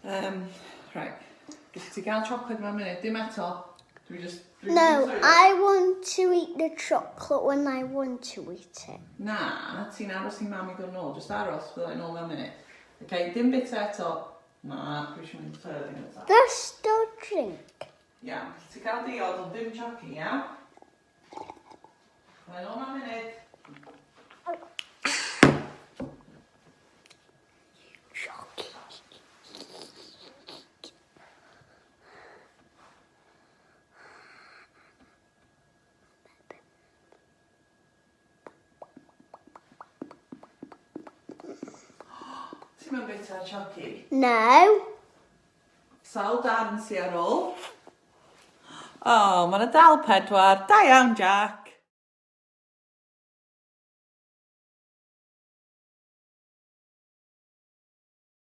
Right. Just ti gael chocolate mewn munud, dim eto. No, I want to eat the chocolate when I want to eat it. Na, ti'n aros i mam i ddod nôl. Just aros, byddai nôl mewn munud. Okay, dim bit eto. Na, dwi eisiau mynd fyrdd yn gyda. There's still drink. Iawn, ti gael diod ond dim choci, iawn? Byddai nôl mewn munud. Ti'n mynd bita choci? No. Sawl darn sy ar ôl? O, mae'n dal 4. Da iawn, Jack.